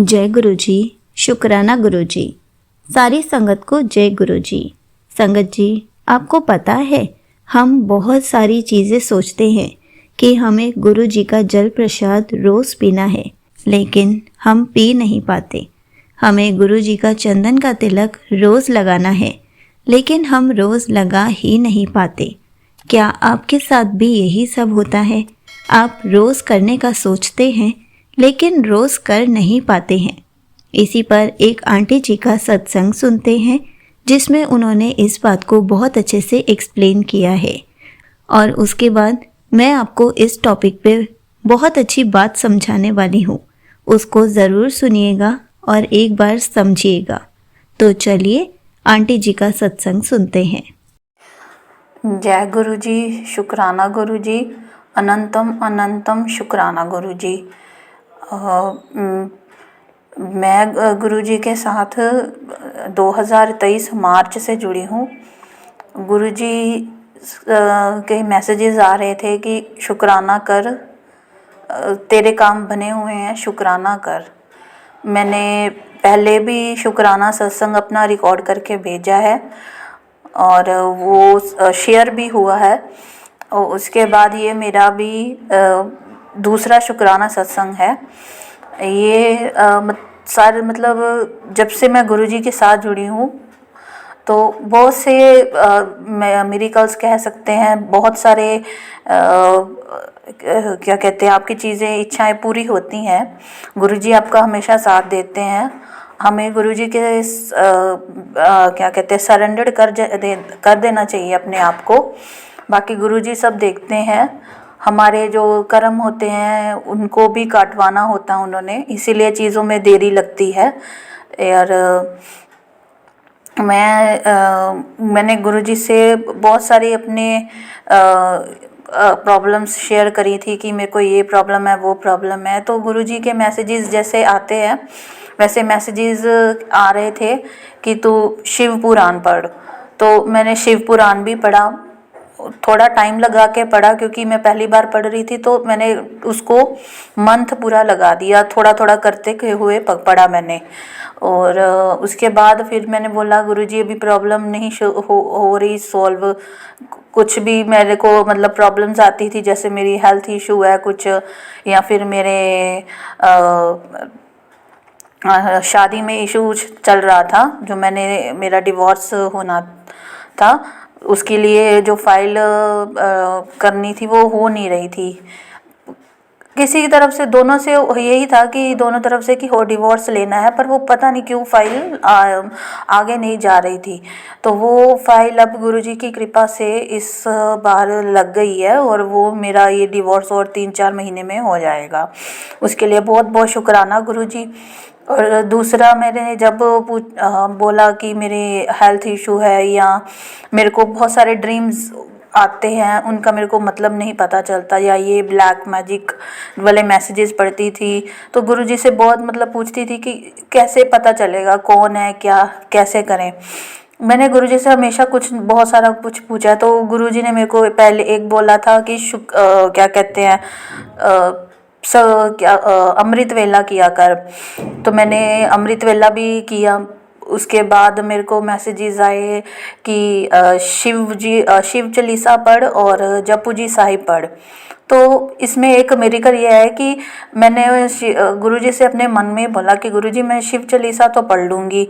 जय गुरु जी। शुक्राना गुरु जी। सारी संगत को जय गुरु जी। संगत जी, आपको पता है हम बहुत सारी चीज़ें सोचते हैं कि हमें गुरु जी का जल प्रसाद रोज़ पीना है, लेकिन हम पी नहीं पाते। हमें गुरु जी का चंदन का तिलक रोज़ लगाना है, लेकिन हम रोज़ लगा ही नहीं पाते। क्या आपके साथ भी यही सब होता है? आप रोज़ करने का सोचते हैं, लेकिन रोज़ कर नहीं पाते हैं। इसी पर एक आंटी जी का सत्संग सुनते हैं, जिसमें उन्होंने इस बात को बहुत अच्छे से एक्सप्लेन किया है। और उसके बाद मैं आपको इस टॉपिक पे बहुत अच्छी बात समझाने वाली हूँ। उसको ज़रूर सुनिएगा और एक बार समझिएगा। तो चलिए आंटी जी का सत्संग सुनते हैं। जय गुरु जी। शुक्राना गुरु जी। अनंतम अनंतम शुक्राना गुरु जी। मैं गुरु जी के साथ 2023 मार्च से जुड़ी हूँ। गुरु जी के मैसेजेस आ रहे थे कि शुक्राना कर, तेरे काम बने हुए हैं, शुक्राना कर। मैंने पहले भी शुक्राना सत्संग अपना रिकॉर्ड करके भेजा है और वो शेयर भी हुआ है। और उसके बाद ये मेरा भी दूसरा शुक्राना सत्संग है। ये मतलब जब से मैं गुरुजी के साथ जुड़ी हूँ तो बहुत से मिरेकल्स कह सकते हैं, बहुत सारे क्या कहते हैं, आपकी चीज़ें, इच्छाएं पूरी होती हैं। गुरुजी आपका हमेशा साथ देते हैं। हमें गुरुजी के क्या कहते हैं, सरेंडर कर देना चाहिए अपने आप को। बाकी गुरुजी सब देखते हैं। हमारे जो कर्म होते हैं उनको भी काटवाना होता है उन्होंने, इसीलिए चीज़ों में देरी लगती है। और मैंने गुरुजी से बहुत सारी अपने प्रॉब्लम्स शेयर करी थी कि मेरे को ये प्रॉब्लम है, वो प्रॉब्लम है। तो गुरुजी के मैसेजेस जैसे आते हैं वैसे मैसेजेस आ रहे थे कि तू शिव पुराण पढ़। तो मैंने शिव पुराण भी पढ़ा। थोड़ा टाइम लगा के पढ़ा क्योंकि मैं पहली बार पढ़ रही थी, तो मैंने उसको मंथ पूरा लगा दिया, थोड़ा थोड़ा करते हुए पढ़ा मैंने। और उसके बाद फिर मैंने बोला गुरुजी अभी प्रॉब्लम नहीं हो रही सॉल्व। कुछ भी मेरे को मतलब प्रॉब्लम्स आती थी, जैसे मेरी हेल्थ इशू है कुछ, या फिर मेरे शादी में इशू चल रहा था, जो मेरा डिवोर्स होना था, उसके लिए जो फाइल करनी थी वो हो नहीं रही थी। किसी की तरफ से, दोनों से यही था कि दोनों तरफ से कि हो डिवोर्स लेना है, पर वो पता नहीं क्यों फाइल आगे नहीं जा रही थी। तो वो फाइल अब गुरुजी की कृपा से इस बार लग गई है और वो मेरा ये डिवोर्स और 3-4 महीने में हो जाएगा। उसके लिए बहुत बहुत शुक्राना गुरुजी। और दूसरा, मैंने जब बोला कि मेरे हेल्थ इशू है या मेरे को बहुत सारे ड्रीम्स आते हैं, उनका मेरे को मतलब नहीं पता चलता, या ये ब्लैक मैजिक वाले मैसेजेस पढ़ती थी, तो गुरुजी से बहुत मतलब पूछती थी कि कैसे पता चलेगा कौन है, क्या कैसे करें। मैंने गुरुजी से हमेशा बहुत सारा कुछ पूछा। तो गुरुजी ने मेरे को पहले एक बोला था कि क्या कहते हैं, अमृत वेला किया कर। तो मैंने अमृत वेला भी किया। उसके बाद मेरे को मैसेजेस आए कि शिव चालीसा पढ़ और जपू जी साहिब पढ़। तो इसमें एक मिरेकल ये है कि मैंने गुरुजी से अपने मन में बोला कि गुरुजी मैं शिव चालीसा तो पढ़ लूँगी,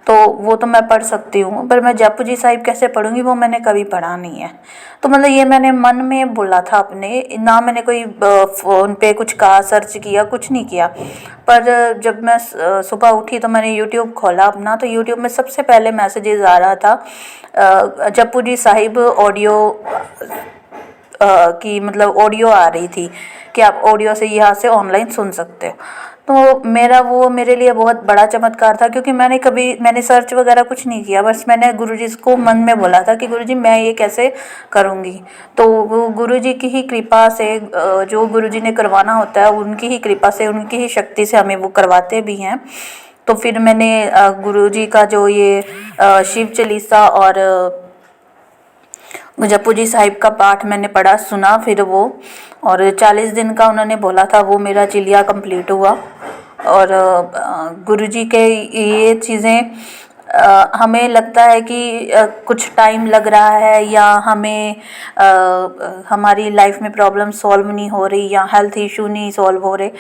तो वो तो मैं पढ़ सकती हूँ, पर मैं जपू जी साहिब कैसे पढ़ूँगी, वो मैंने कभी पढ़ा नहीं है। तो मतलब ये मैंने मन में बोला था अपने, ना मैंने कोई फ़ोन पे कुछ कहा, सर्च किया, कुछ नहीं किया। पर जब मैं सुबह उठी तो मैंने यूट्यूब खोला अपना, तो यूट्यूब में सबसे पहले मैसेजेस आ रहा था जपू जी साहिब ऑडियो की, मतलब ऑडियो आ रही थी कि आप ऑडियो से यहाँ से ऑनलाइन सुन सकते हो। तो मेरे लिए बहुत बड़ा चमत्कार था, क्योंकि मैंने सर्च वगैरह कुछ नहीं किया, बस मैंने गुरुजी को मन में बोला था कि गुरुजी मैं ये कैसे करूँगी। तो वो गुरुजी की ही कृपा से, जो गुरुजी ने करवाना होता है उनकी ही कृपा से, उनकी ही शक्ति से हमें वो करवाते भी हैं। तो फिर मैंने गुरुजी का जो ये शिव चालीसा और जपू जी साहिब का पाठ मैंने पढ़ा, सुना फिर वो, और 40 दिन का उन्होंने बोला था, वो मेरा चिलिया कंप्लीट हुआ। और गुरुजी के ये चीज़ें हमें लगता है कि कुछ टाइम लग रहा है, या हमें हमारी लाइफ में प्रॉब्लम सॉल्व नहीं हो रही, या हेल्थ इशू नहीं सॉल्व हो रहे,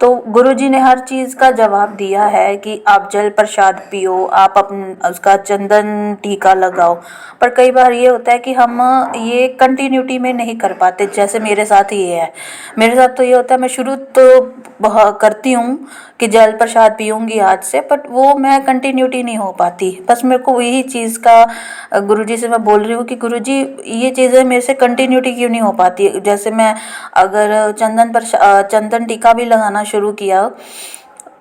तो गुरुजी ने हर चीज़ का जवाब दिया है कि आप जल प्रसाद पियो, आप उसका चंदन टीका लगाओ। पर कई बार ये होता है कि हम ये कंटिन्यूटी में नहीं कर पाते। जैसे मेरे साथ ही ये है, मेरे साथ तो ये होता है, मैं शुरू तो करती हूँ कि जल प्रसाद पीऊँगी आज से, बट वो मैं कंटिन्यूटी नहीं हो पाती। बस मेरे को यही चीज़ का गुरुजी से मैं बोल रही हूँ कि गुरुजी ये चीज़ें मेरे से कंटिन्यूटी क्यों नहीं हो पाती। जैसे मैं अगर चंदन टीका भी लगाना शुरू किया,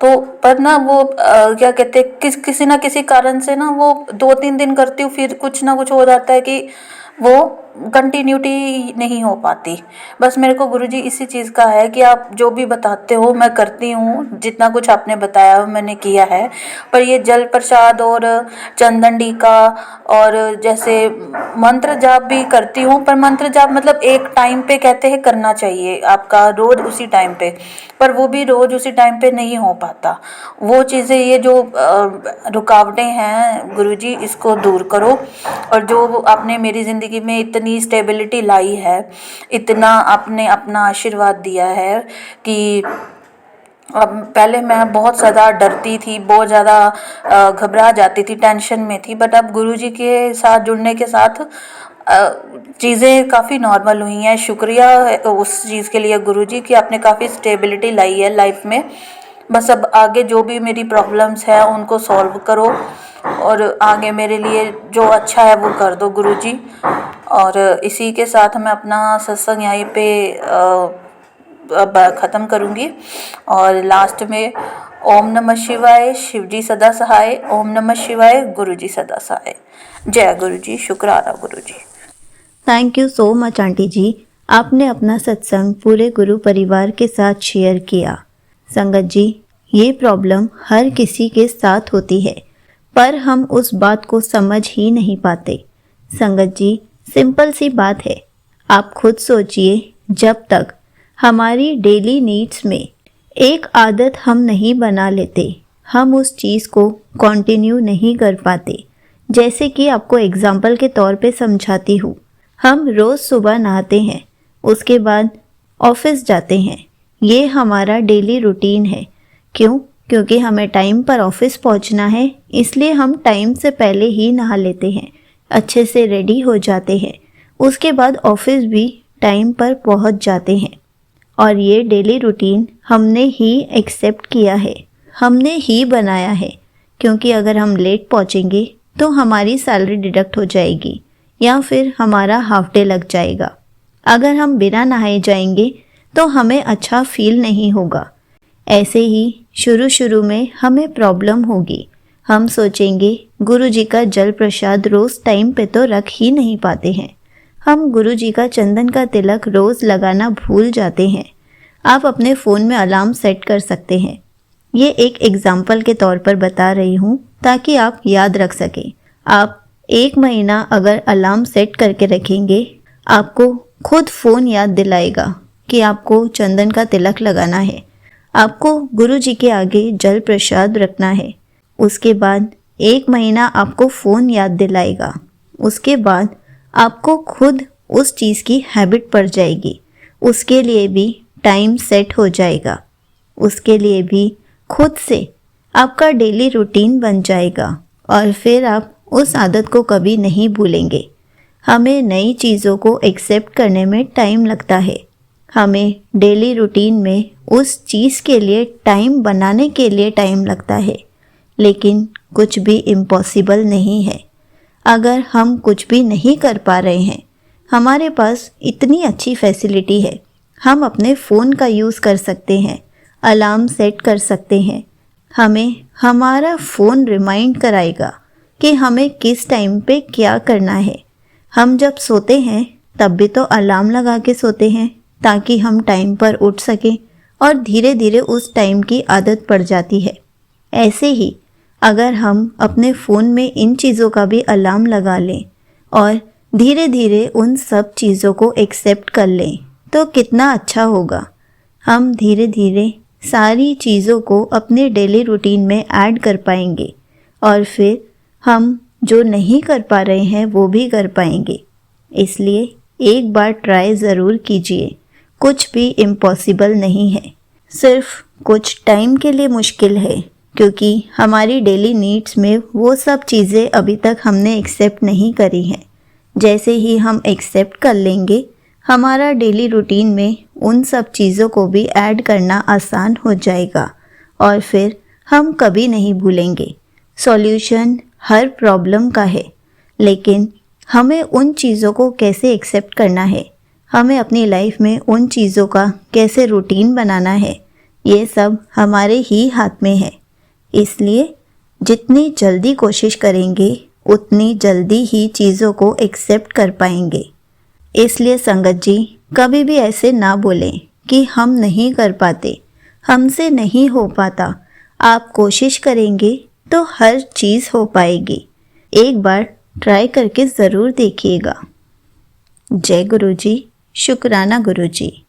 तो पर ना वो क्या कहते हैं, किसी ना किसी कारण से ना वो 2-3 दिन करती हूँ, फिर कुछ ना कुछ हो जाता है कि वो कंटिन्यूटी नहीं हो पाती। बस मेरे को गुरुजी इसी चीज़ का है कि आप जो भी बताते हो मैं करती हूँ, जितना कुछ आपने बताया मैंने किया है। पर ये जल प्रसाद और चंदन टीका और जैसे मंत्र जाप भी करती हूँ, पर मंत्र जाप मतलब एक टाइम पे कहते हैं करना चाहिए आपका, रोज उसी टाइम पे, पर वो भी रोज उसी टाइम पे नहीं हो पाता। वो चीज़ें, ये जो रुकावटें हैं गुरुजी, इसको दूर करो। और जो आपने मेरी ज़िंदगी में इतनी स्टेबिलिटी लाई है, इतना आपने अपना आशीर्वाद दिया है कि अब पहले मैं बहुत ज़्यादा डरती थी, बहुत ज़्यादा घबरा जाती थी, टेंशन में थी, बट अब गुरुजी के साथ जुड़ने के साथ चीज़ें काफ़ी नॉर्मल हुई हैं। शुक्रिया उस चीज़ के लिए गुरुजी कि आपने काफ़ी स्टेबिलिटी लाई है लाइफ में। बस अब आगे जो भी मेरी प्रॉब्लम्स है उनको सॉल्व करो, और आगे मेरे लिए जो अच्छा है वो कर दो गुरुजी। और इसी के साथ मैं अपना सत्संग यहीं पे अब ख़त्म करूँगी। और लास्ट में ओम नमः शिवाय, शिवजी सदा सहाय, ओम नमः शिवाय, गुरुजी सदा सहाय। जय गुरुजी, शुक्राना Guruji. Thank you so much aunty ji, आपने अपना सत्संग पूरे गुरु परिवार के साथ शेयर किया। संगत जी, ये प्रॉब्लम हर किसी के साथ होती है, पर हम उस बात को समझ ही नहीं पाते। संगत जी, सिंपल सी बात है, आप खुद सोचिए, जब तक हमारी डेली नीड्स में एक आदत हम नहीं बना लेते, हम उस चीज़ को कंटिन्यू नहीं कर पाते। जैसे कि आपको एग्जाम्पल के तौर पे समझाती हूँ, हम रोज़ सुबह नहाते हैं, उसके बाद ऑफिस जाते हैं, ये हमारा डेली रूटीन है। क्यों? क्योंकि हमें टाइम पर ऑफिस पहुंचना है, इसलिए हम टाइम से पहले ही नहा लेते हैं, अच्छे से रेडी हो जाते हैं, उसके बाद ऑफिस भी टाइम पर पहुंच जाते हैं। और ये डेली रूटीन हमने ही एक्सेप्ट किया है, हमने ही बनाया है, क्योंकि अगर हम लेट पहुंचेंगे तो हमारी सैलरी डिडक्ट हो जाएगी या फिर हमारा हाफ डे लग जाएगा। अगर हम बिना नहाए जाएंगे तो हमें अच्छा फील नहीं होगा। ऐसे ही शुरू शुरू में हमें प्रॉब्लम होगी, हम सोचेंगे गुरुजी का जल प्रसाद रोज़ टाइम पे तो रख ही नहीं पाते हैं, हम गुरुजी का चंदन का तिलक रोज़ लगाना भूल जाते हैं। आप अपने फ़ोन में अलार्म सेट कर सकते हैं, ये एक एग्जाम्पल के तौर पर बता रही हूँ ताकि आप याद रख सकें। आप 1 महीना अगर अलार्म सेट करके रखेंगे, आपको खुद फ़ोन याद दिलाएगा कि आपको चंदन का तिलक लगाना है, आपको गुरुजी के आगे जल प्रसाद रखना है। उसके बाद 1 महीना आपको फ़ोन याद दिलाएगा, उसके बाद आपको खुद उस चीज़ की हैबिट पड़ जाएगी, उसके लिए भी टाइम सेट हो जाएगा, उसके लिए भी खुद से आपका डेली रूटीन बन जाएगा और फिर आप उस आदत को कभी नहीं भूलेंगे। हमें नई चीज़ों को एक्सेप्ट करने में टाइम लगता है, हमें डेली रूटीन में उस चीज़ के लिए टाइम बनाने के लिए टाइम लगता है, लेकिन कुछ भी इम्पॉसिबल नहीं है। अगर हम कुछ भी नहीं कर पा रहे हैं, हमारे पास इतनी अच्छी फैसिलिटी है, हम अपने फ़ोन का यूज़ कर सकते हैं, अलार्म सेट कर सकते हैं, हमें हमारा फ़ोन रिमाइंड कराएगा कि हमें किस टाइम पे क्या करना है। हम जब सोते हैं तब भी तो अलार्म लगा के सोते हैं ताकि हम टाइम पर उठ सकें, और धीरे धीरे उस टाइम की आदत पड़ जाती है। ऐसे ही अगर हम अपने फ़ोन में इन चीज़ों का भी अलार्म लगा लें और धीरे धीरे उन सब चीज़ों को एक्सेप्ट कर लें तो कितना अच्छा होगा। हम धीरे धीरे सारी चीज़ों को अपने डेली रूटीन में ऐड कर पाएंगे और फिर हम जो नहीं कर पा रहे हैं वो भी कर पाएंगे। इसलिए एक बार ट्राई ज़रूर कीजिए, कुछ भी इम्पॉसिबल नहीं है। सिर्फ कुछ टाइम के लिए मुश्किल है क्योंकि हमारी डेली नीड्स में वो सब चीज़ें अभी तक हमने एक्सेप्ट नहीं करी हैं। जैसे ही हम एक्सेप्ट कर लेंगे, हमारा डेली रूटीन में उन सब चीज़ों को भी ऐड करना आसान हो जाएगा और फिर हम कभी नहीं भूलेंगे। सॉल्यूशन हर प्रॉब्लम का है, लेकिन हमें उन चीज़ों को कैसे एक्सेप्ट करना है, हमें अपनी लाइफ में उन चीज़ों का कैसे रूटीन बनाना है, ये सब हमारे ही हाथ में है। इसलिए जितनी जल्दी कोशिश करेंगे उतनी जल्दी ही चीज़ों को एक्सेप्ट कर पाएंगे। इसलिए संगत जी, कभी भी ऐसे ना बोलें कि हम नहीं कर पाते, हमसे नहीं हो पाता। आप कोशिश करेंगे तो हर चीज़ हो पाएगी। एक बार ट्राई करके ज़रूर देखिएगा। जय गुरु जी। शुक्राना गुरु जी।